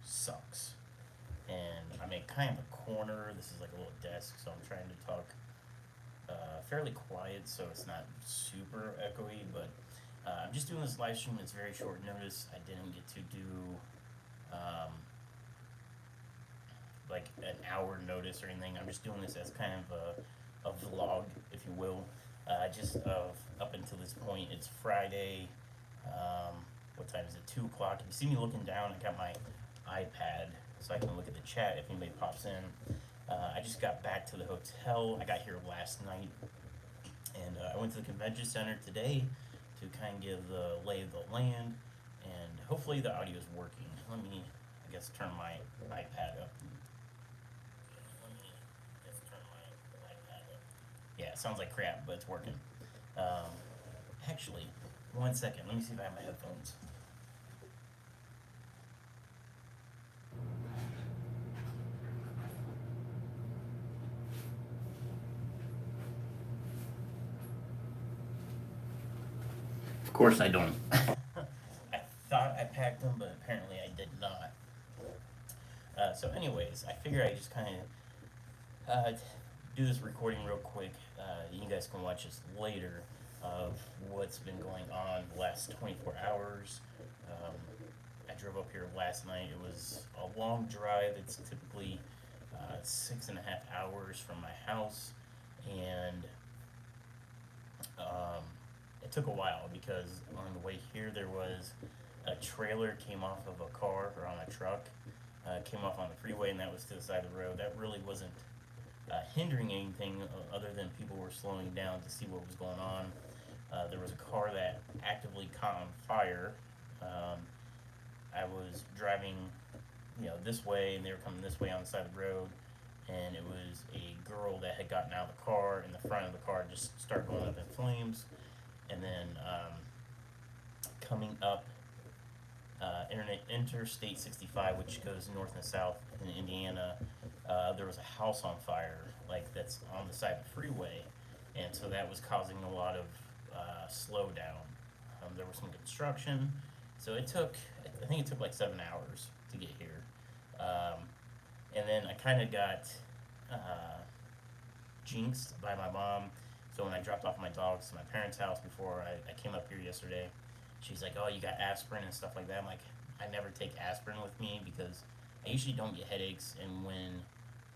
sucks. And I'm in kind of a corner. This is like a little desk, so I'm trying to talk fairly quiet so it's not super echoey. But I'm just doing this live stream. It's very short notice. I didn't get to do um, like an hour notice or anything. I'm just doing this as kind of a vlog, if you will. Just up until this point, it's Friday. Um, what time is it? 2 o'clock. If you see me looking down, I got my iPad so I can look at the chat if anybody pops in. I just got back to the hotel. I got here last night, and I went to the convention center today to kind of give the lay of the land, and hopefully the audio is working. Let me, I guess, turn my iPad up. Let me just turn my iPad up. Yeah, it sounds like crap, but it's working. Um, Actually, 1 second. Let me see if I have my headphones. Of course I don't. I thought I packed them, but apparently I did not. So, anyways, I figure I just kind of do this recording real quick. You guys can watch this later of what's been going on the last 24 hours. Um, I drove up here last night. It was a long drive. It's typically 6.5 hours from my house, and um, it took a while because on the way here there was a trailer came off of a car or on a truck, came off on the freeway, and that was to the side of the road. That really wasn't hindering anything other than people were slowing down to see what was going on. There was a car that actively caught on fire. Um, I was driving, this way, and they were coming this way on the side of the road, and it was a girl that had gotten out of the car, and the front of the car just started going up in flames, and then coming up Interstate 65, which goes north and south in Indiana, there was a house on fire, like that's on the side of the freeway, and so that was causing a lot of slowdown. There was some construction, so I think it took like 7 hours to get here, and then I kind of got jinxed by my mom. So when I dropped off my dogs to my parents' house before I came up here yesterday, she's like, "Oh, you got aspirin and stuff like that." I'm like, I never take aspirin with me because I usually don't get headaches, and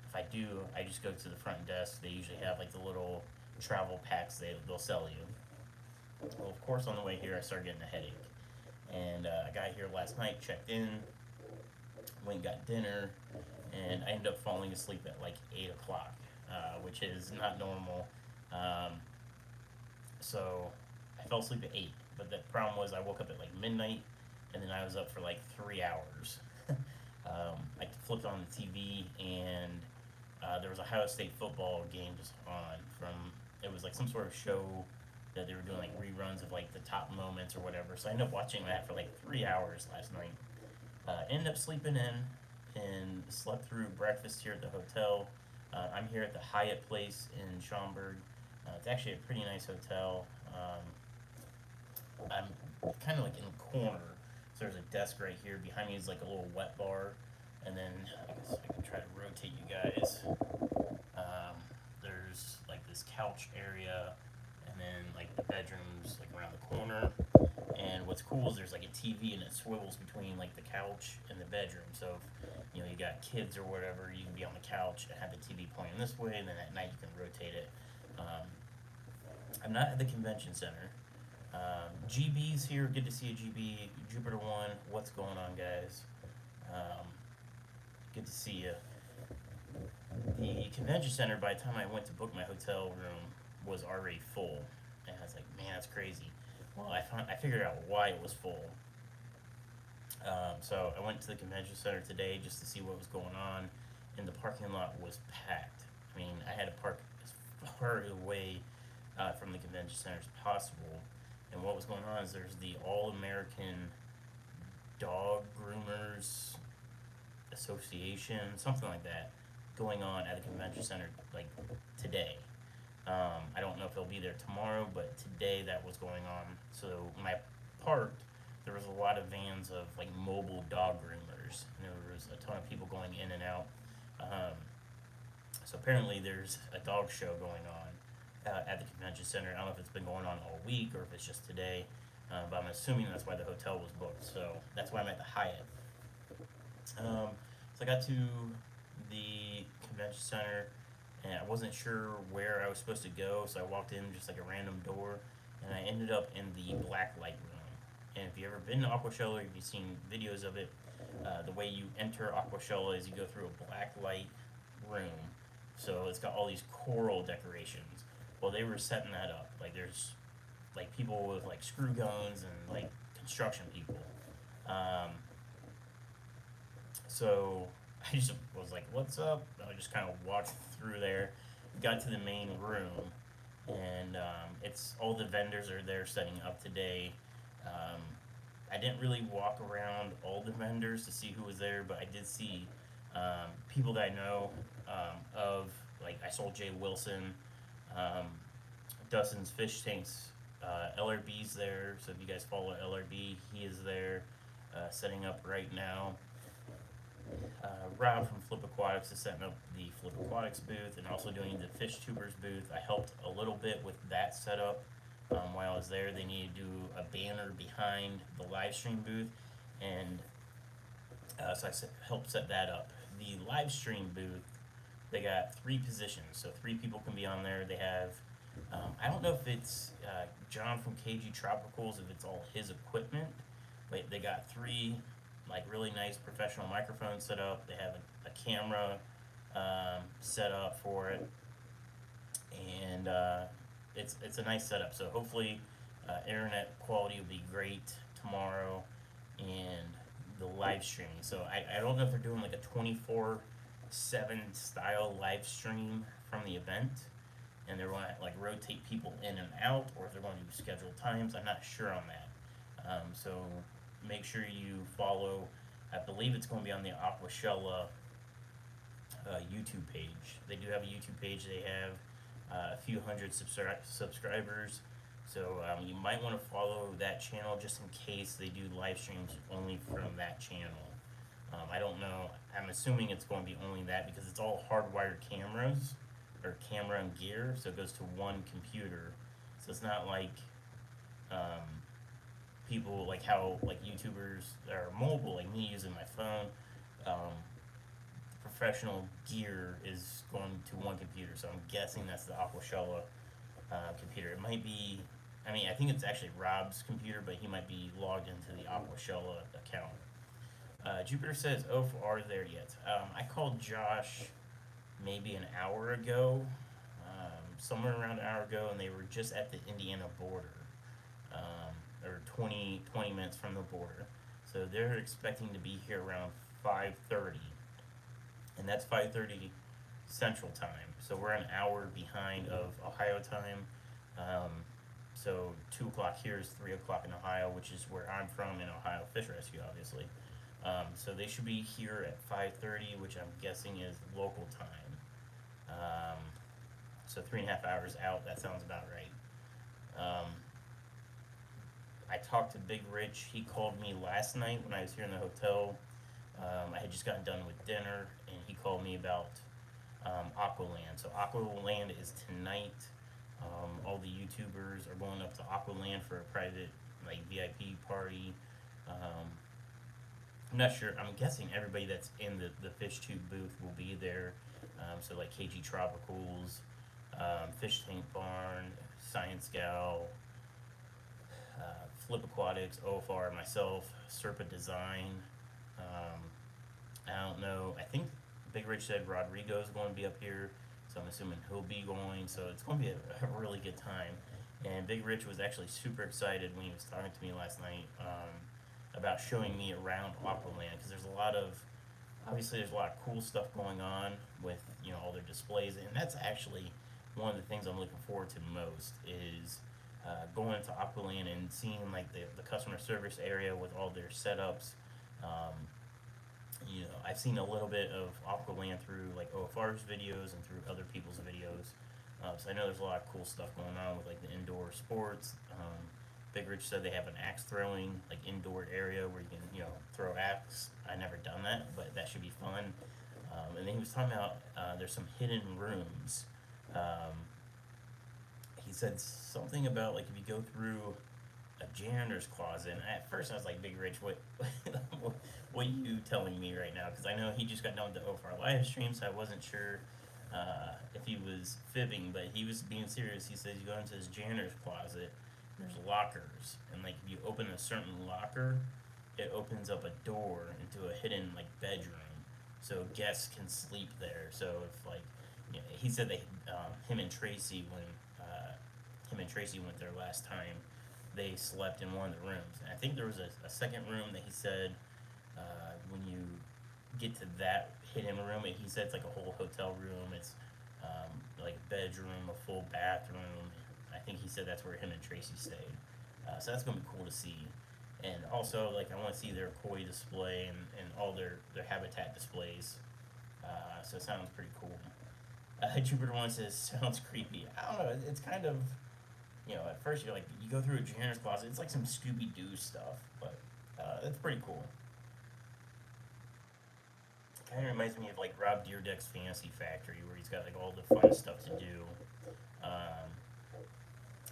if I do, I just go to the front desk. They usually have like the little travel packs they'll sell you. Well, of course, on the way here, I started getting a headache, and I got here last night, checked in, went and got dinner, and I ended up falling asleep at like 8 o'clock, which is not normal. Um, so I fell asleep at 8, but the problem was I woke up at like midnight, and then I was up for like 3 hours. I flipped on the TV, and there was a Ohio State football game just on it was like some sort of show that they were doing like reruns of like the top moments or whatever. So I ended up watching that for like 3 hours last night. Ended up sleeping in and slept through breakfast here at the hotel. I'm here at the Hyatt Place in Schaumburg. It's actually a pretty nice hotel. I'm kind of like in the corner, so there's a desk right here. Behind me is like a little wet bar, and then I guess I can try to rotate you guys. There's like this couch area, and then like the bedrooms like around the corner. And what's cool is there's like a TV and it swivels between like the couch and the bedroom. So if you got kids or whatever, you can be on the couch and have the TV playing this way, and then at night you can rotate it. I'm not at the convention center. GB's here. Good to see you, GB. Jupiter One. What's going on, guys? Good to see you. The convention center, by the time I went to book my hotel room, was already full, and I was like, man, that's crazy. Well, I figured out why it was full. So I went to the convention center today just to see what was going on, and the parking lot was packed. I mean, I had to park as far away from the convention center as possible. And what was going on is there's the All American Dog Groomers Association, something like that, going on at the convention center like today. I don't know if they'll be there tomorrow, but today that was going on. So when I parked, there was a lot of vans of like mobile dog groomers, and there there's a ton of people going in and out. Um, so apparently there's a dog show going on at the convention center. I don't know if it's been going on all week or if it's just today, but I'm assuming that's why the hotel was booked. So that's why I'm at the Hyatt. So I got to the convention center, and I wasn't sure where I was supposed to go, so I walked in just like a random door, and I ended up in the black light room. And if you've ever been to Aquashella, if you've seen videos of it, the way you enter Aquashella is you go through a black light room. So it's got all these coral decorations. Well, they were setting that up. Like there's like people with like screw guns and like construction people. Um, so I just was like, "What's up?" I just kind of walked through there, got to the main room, and it's all the vendors are there setting up today. Um, I didn't really walk around all the vendors to see who was there, but I did see people that I know of. Like I saw Jay Wilson, um, Dustin's Fish Tanks, LRB's there. So if you guys follow LRB, he is there setting up right now. Rob from Flip Aquatics is setting up the Flip Aquatics booth and also doing the Fish Tubers booth. I helped a little bit with that setup while I was there. They needed to do a banner behind the live stream booth, and so I helped set that up. The live stream booth, they got 3 positions, so 3 people can be on there. They have, I don't know if it's John from KG Tropicals, if it's all his equipment, but they got 3 like really nice professional microphones set up. They have a camera set up for it, and it's a nice setup. So hopefully, internet quality will be great tomorrow, and the live streaming. So I don't know if they're doing like a 24/7 style live stream from the event, and they're going to like rotate people in and out, or if they're going to do scheduled times. I'm not sure on that. So make sure you follow. I believe it's going to be on the Aquashella YouTube page. They do have a YouTube page. They have a few hundred subscribers. So you might want to follow that channel just in case they do live streams only from that channel. I don't know. I'm assuming it's going to be only that because it's all hardwired cameras or camera and gear, so it goes to one computer. So it's not like people like how like YouTubers are mobile, like me using my phone. Professional gear is going to one computer, so I'm guessing that's the Aquashella computer. It might be. I mean, I think it's actually Rob's computer, but he might be logged into the Aquashella account. Jupiter says, "Oh, are there yet?" I called Josh maybe an hour ago, somewhere around an hour ago, and they were just at the Indiana border, or 20 minutes from the border. So they're expecting to be here around 5:30, and that's 5:30 Central Time. So we're an hour behind of Ohio time. So 2 o'clock here is 3 o'clock in Ohio, which is where I'm from in Ohio Fish Rescue, obviously. So they should be here at 5:30, which I'm guessing is local time. So 3.5 hours out. That sounds about right. I talked to Big Rich. He called me last night when I was here in the hotel. I had just gotten done with dinner, and he called me about Aqualand. So Aqualand is tonight. All the YouTubers are going up to Aqualand for a private like VIP party. I'm not sure. I'm guessing everybody that's in the fish tube booth will be there. So like KG Tropicals, Fish Tank Barn, Science Gal, Flip Aquatics, OFR, myself, Serpa Design. I don't know. I think Big Rich said Rodrigo's going to be up here, so I'm assuming he'll be going. So it's going to be a really good time. And Big Rich was actually super excited when he was talking to me last night about showing me around Aqualand, because there's a lot of cool stuff going on with all their displays, and that's actually one of the things I'm looking forward to most is going to Aqualand and seeing like the customer service area with all their setups. I've seen a little bit of Aqualand through like OFR's videos and through other people's videos. So I know there's a lot of cool stuff going on with like the indoor sports. Big Rich said they have an axe throwing like indoor area where you can throw axe. I never done that, but that should be fun. And then he was talking about there's some hidden rooms. Um, he said something about like if you go through a janitor's closet. And at first, I was like, "Big Rich, what, what are you telling me right now?" Because I know he just got done with the OFR live stream, so I wasn't sure if he was fibbing, but he was being serious. He says you go into his janitor's closet. There's lockers, and like if you open a certain locker, it opens up a door into a hidden like bedroom, so guests can sleep there. So if like, he said they, him and Tracy when him and Tracy went there last time, they slept in one of the rooms. And I think there was a second room that he said when you get to that hidden room, he said it's like a whole hotel room. It's like a bedroom, a full bathroom. I think he said that's where him and Tracy stayed. So that's gonna be cool to see. And also, like, I want to see their koi display and all their habitat displays. So it sounds pretty cool. Jupiter One says, sounds creepy. I don't know, it's kind of, at first you're like, you go through a janitor's closet, it's like some Scooby Doo stuff, but it's pretty cool. It kind of reminds me of like Rob Deerdeck's Fantasy Factory, where he's got like all the fun stuff to do. Um,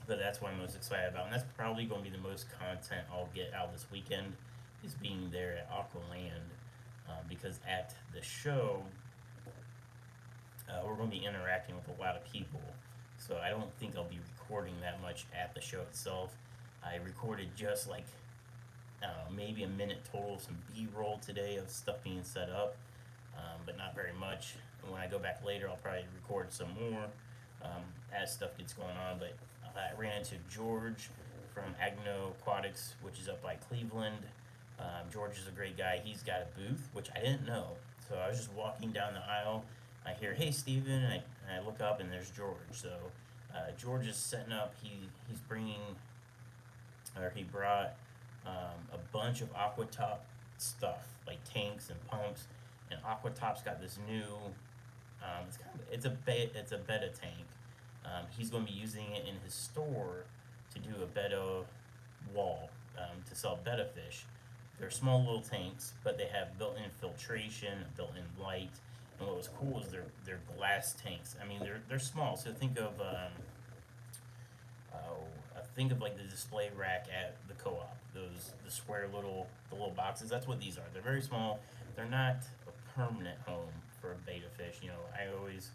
but that's what I'm most excited about, and that's probably going to be the most content I'll get out this weekend, is being there at Aqualand, because at the show, we're going to be interacting with a lot of people. So I don't think I'll be recording that much at the show itself. I recorded just like, I don't know, maybe a minute total, some B-roll today of stuff being set up, but not very much. And when I go back later, I'll probably record some more as stuff gets going on. But I ran into George from Agno Aquatics, which is up by Cleveland. George is a great guy. He's got a booth, which I didn't know. So I was just walking down the aisle. I hear, "Hey, Steven," and I look up, and there's George. So George is setting up. He's bringing, or he brought a bunch of Aquatop stuff, like tanks and pumps. And Aquatop's got this new, it's a betta tank. He's going to be using it in his store to do a betta wall, to sell betta fish. They're small little tanks, but they have built-in filtration, built-in light. And what was cool is they're glass tanks. I mean, they're small. So think of like the display rack at the co-op. The square the little boxes. That's what these are. They're very small. They're not a permanent home for a betta fish. I always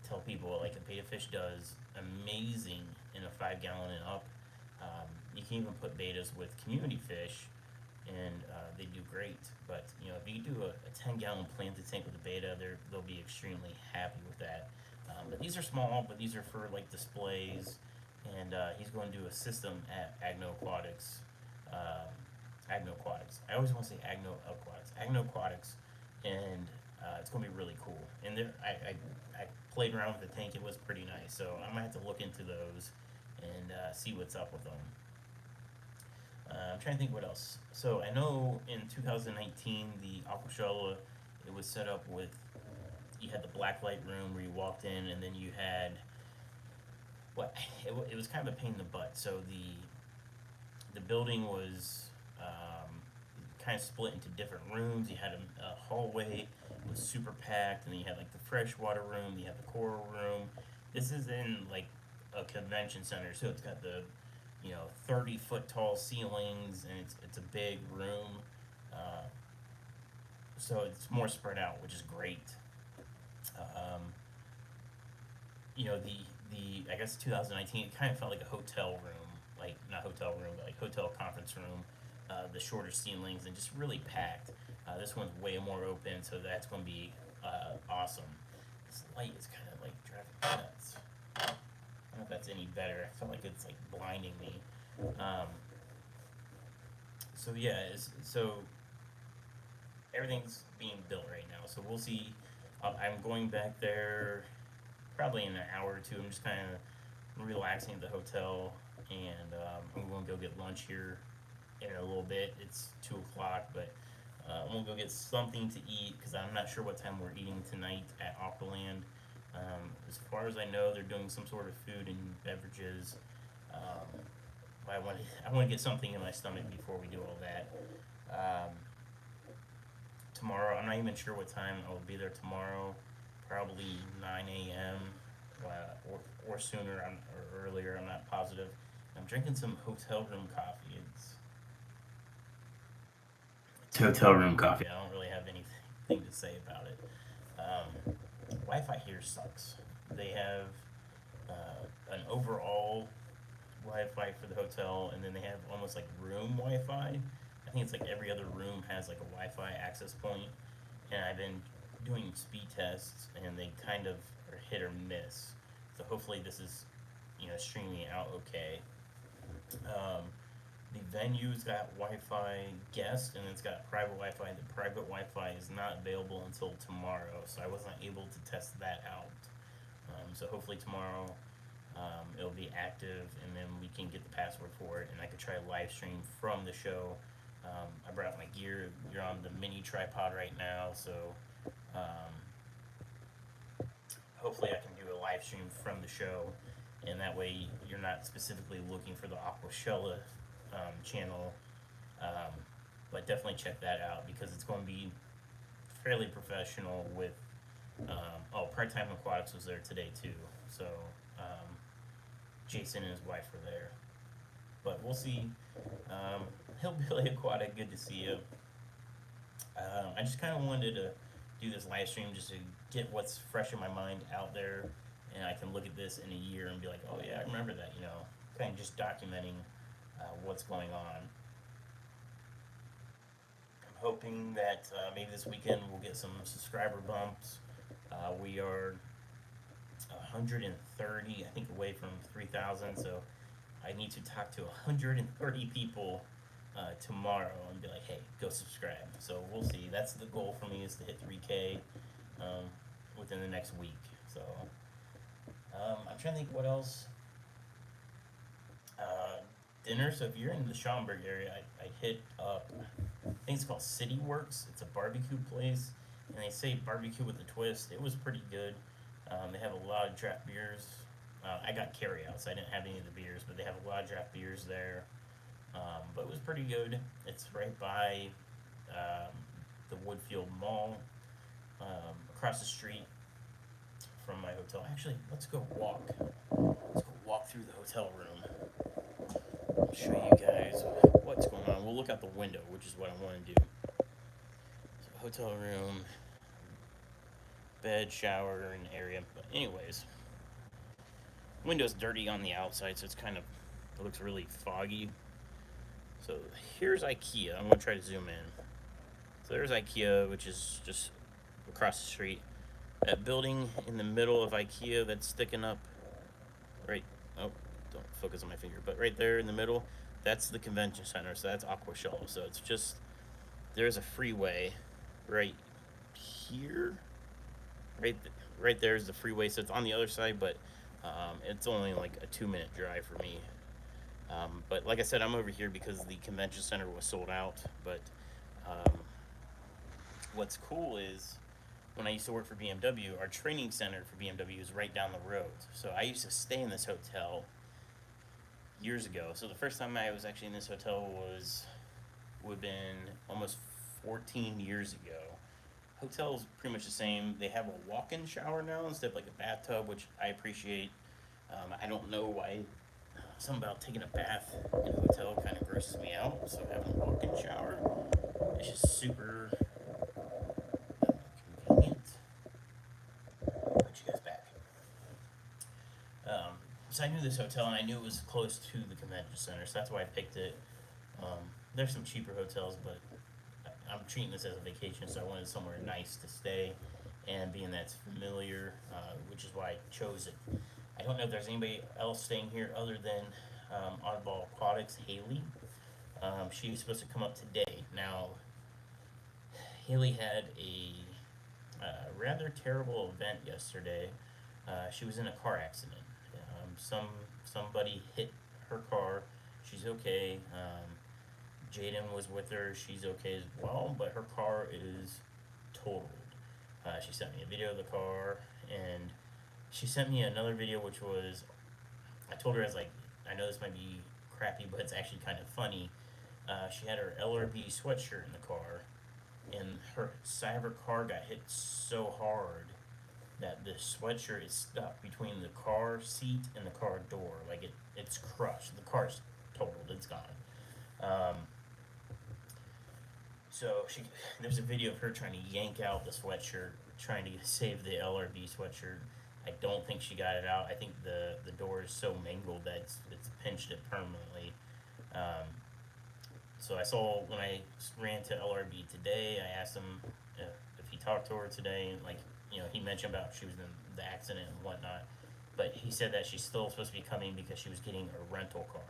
tell people like a betta fish does amazing in a 5 gallon and up. You can even put bettas with community fish, and they do great. But if you do a 10 gallon planted tank with a betta, they'll be extremely happy with that. But these are small, but these are for like displays. And he's going to do a system at Agno Aquatics. Agno Aquatics. I always want to say Agno Aquatics. Agno Aquatics, and it's going to be really cool. And I played around with the tank. It was pretty nice. So I might have to look into those and see what's up with them. I'm trying to think what else. So I know in 2019 the Aquashella, it was set up with, you had the black light room where you walked in, and then you had it was kind of a pain in the butt. So the building was kind of split into different rooms. You had a hallway, it was super packed, and then you had like the freshwater room, you had the coral room. This is in like a convention center, so it's got the 30-foot tall ceilings, and it's a big room. So it's more spread out, which is great. The I guess 2019, it kind of felt like a hotel room, like not hotel room, but like hotel conference room. The shorter ceilings and just really packed. This one's way more open, so that's going to be awesome. This light is kind of like driving me nuts. I don't know if that's any better. I feel like it's like blinding me. So yeah, so everything's being built right now. So we'll see. I'm going back there probably in an hour or two. I'm just kind of relaxing at the hotel, and I'm going to go get lunch here in a little bit. It's 2 o'clock, but I'm going to go get something to eat because I'm not sure what time we're eating tonight at Aqualand. As far as I know, they're doing some sort of food and beverages. I want to get something in my stomach before we do all that. Tomorrow, I'm not even sure what time I will be there tomorrow. Probably 9 a.m. Or sooner, or earlier. I'm not positive. I'm drinking some hotel room coffee. It's hotel room coffee. I don't really have anything to say about it. Wi-Fi here sucks. They have an overall Wi-Fi for the hotel, and then they have almost like room Wi-Fi. I think it's like every other room has like a Wi-Fi access point, and I've been doing speed tests, and they kind of are hit or miss. So hopefully this is, streaming out okay. Um, the venue's got Wi-Fi guest, and it's got private Wi-Fi. The private Wi-Fi is not available until tomorrow, so I wasn't able to test that out. So hopefully tomorrow it'll be active, and then we can get the password for it, and I could try a live stream from the show. I brought my gear. You're on the mini tripod right now, so um, hopefully I can do a live stream from the show, and that way you're not specifically looking for the Aquashella channel. Um, but definitely check that out because it's going to be fairly professional with. Part Time Aquatics was there today too, so Jason and his wife were there. But we'll see. Hillbilly Aquatic, good to see you. I just kind of wanted to do this live stream just to get what's fresh in my mind out there, and I can look at this in a year and be like, oh yeah, I remember that. Kind of just documenting what's going on. I'm hoping that maybe this weekend we'll get some subscriber bumps. We are 130, I think, away from 3,000. So I need to talk to 130 people tomorrow and be like, hey, go subscribe. So we'll see. That's the goal for me, is to hit 3K within the next week. So I'm trying to think what else. Dinner. So if you're in the Schaumburg area, I hit up, I think it's called City Works. It's a barbecue place, and they say barbecue with a twist. It was pretty good. They have a lot of draft beers. I got carryouts. I didn't have any of the beers, but they have a lot of draft beers there. But it was pretty good. It's right by the Woodfield Mall, across the street from my hotel. Actually, let's go walk. Let's go walk through the hotel room. I'll show you guys what's going on. We'll look out the window, which is what I want to do. So, hotel room, bed, shower, and area. But anyways, window's dirty on the outside, so it looks really foggy. So here's IKEA. I'm gonna try to zoom in. So there's IKEA, which is just across the street. That building in the middle of IKEA that's sticking up, right? Oh, don't focus on my finger, but right there in the middle, that's the convention center. So that's Aquashella. So it's just, there's a freeway right here. Right there is the freeway. So it's on the other side, but it's only like a 2-minute drive for me. But like I said, I'm over here because the convention center was sold out. But what's cool is, when I used to work for BMW, our training center for BMW is right down the road. So I used to stay in this hotel years ago. So the first time I was actually in this hotel would have been almost 14 years ago. Hotel's pretty much the same. They have a walk-in shower now instead of like a bathtub, which I appreciate. I don't know why. Something about taking a bath in a hotel kind of grosses me out. So having a walk-in shower is just super convenient. Put you guys back. So I knew this hotel, and I knew it was close to the convention center, so that's why I picked it. There's some cheaper hotels, but I'm treating this as a vacation, so I wanted somewhere nice to stay, and being that it's familiar, which is why I chose it. I don't know if there's anybody else staying here other than Oddball Aquatics, Haley. She was supposed to come up today. Now, Haley had a rather terrible event yesterday. She was in a car accident. Somebody hit her car. She's okay. Jaden was with her. She's okay as well, but her car is totaled. She sent me a video of the car, and she sent me another video, which was, I told her, I know this might be crappy, but it's actually kind of funny. She had her LRB sweatshirt in the car, and her side of her car got hit so hard that the sweatshirt is stuck between the car seat and the car door. Like it's crushed. The car's totaled. It's gone. Um, so there's a video of her trying to yank out the sweatshirt, trying to save the LRB sweatshirt. I don't think she got it out. I think the door is so mangled that it's pinched it permanently. Um, so I saw when I ran to LRB today, I asked him if he talked to her today, and like he mentioned about she was in the accident and whatnot, but he said that she's still supposed to be coming because she was getting a rental car.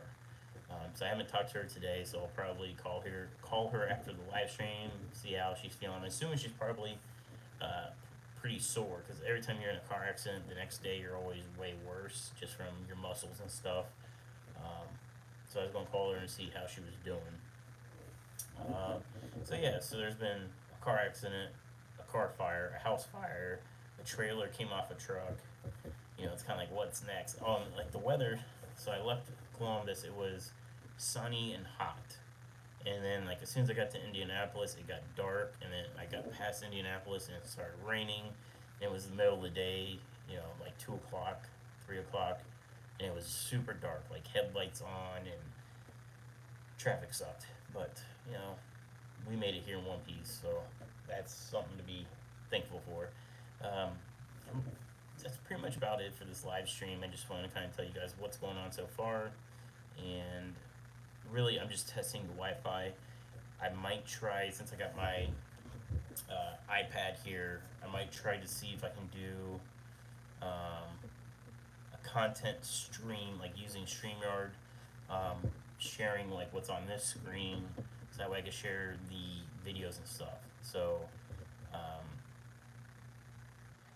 So I haven't talked to her today, so I'll probably call her after the live stream, see how she's feeling. I'm assuming she's probably uh, pretty sore because every time you're in a car accident, the next day you're always way worse just from your muscles and stuff. Um, so I was gonna call her and see how she was doing. Uh, so yeah, so there's been a car accident, a car fire, a house fire, a trailer came off a truck. It's kind of like what's next. Like the weather. So I left Columbus. It was sunny and hot, and then like as soon as I got to Indianapolis, it got dark, and then I got past Indianapolis and it started raining. And it was the middle of the day. Like 2 o'clock, 3 o'clock, and it was super dark, like headlights on, and traffic sucked. But we made it here in one piece, so that's something to be thankful for. Um, that's pretty much about it for this live stream. I just want to kind of tell you guys what's going on so far, and really, I'm just testing the Wi-Fi. I might try, since I got my iPad here, I might try to see if I can do a content stream, like using StreamYard, sharing like what's on this screen, so that way I can share the videos and stuff. So um,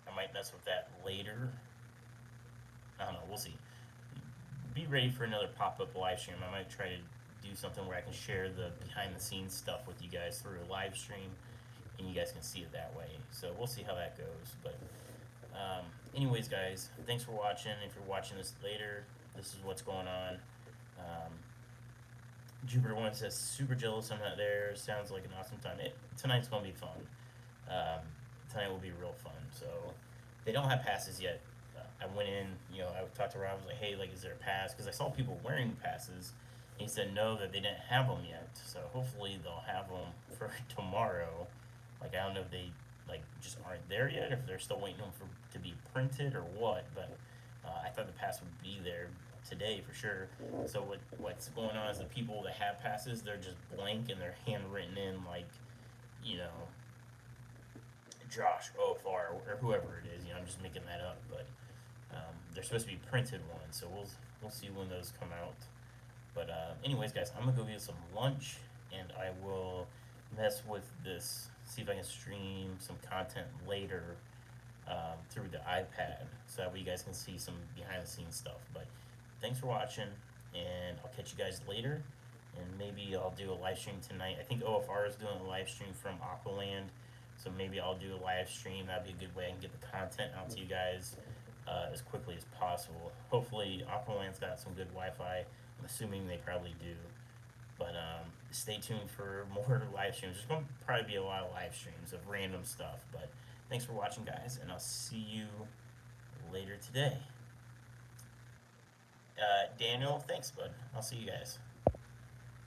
I might mess with that later. I don't know. We'll see. Be ready for another pop-up live stream. I might try to do something where I can share the behind-the-scenes stuff with you guys through a live stream, and you guys can see it that way. So we'll see how that goes. But anyways, guys, thanks for watching. If you're watching this later, this is what's going on. Jupiter One says, super jealous I'm not there. Sounds like an awesome time. Tonight's going to be fun. Tonight will be real fun. So they don't have passes yet. I went in, I talked to Rob. I was like, hey, like, is there a pass? Because I saw people wearing passes. And he said no, that they didn't have them yet. So hopefully they'll have them for tomorrow. Like, I don't know if they just aren't there yet, or if they're still waiting for to be printed or what. But I thought the pass would be there today for sure. So what's going on is the people that have passes, they're just blank and they're handwritten in like, you know, Josh Ofar or whoever it is. I'm just making that up, but they're supposed to be printed ones. So we'll see when those come out. But anyways, guys, I'm gonna go get some lunch, and I will mess with this. See if I can stream some content later through the iPad, so that way you guys can see some behind the scenes stuff. But thanks for watching, and I'll catch you guys later. And maybe I'll do a live stream tonight. I think OFR is doing a live stream from Aqualand, so maybe I'll do a live stream. That'd be a good way I can get the content out to you guys as quickly as possible. Hopefully, Aqualand's got some good Wi-Fi. I'm assuming they probably do. But stay tuned for more live streams. There's going to probably be a lot of live streams of random stuff. But thanks for watching, guys, and I'll see you later today. Daniel, thanks, bud. I'll see you guys.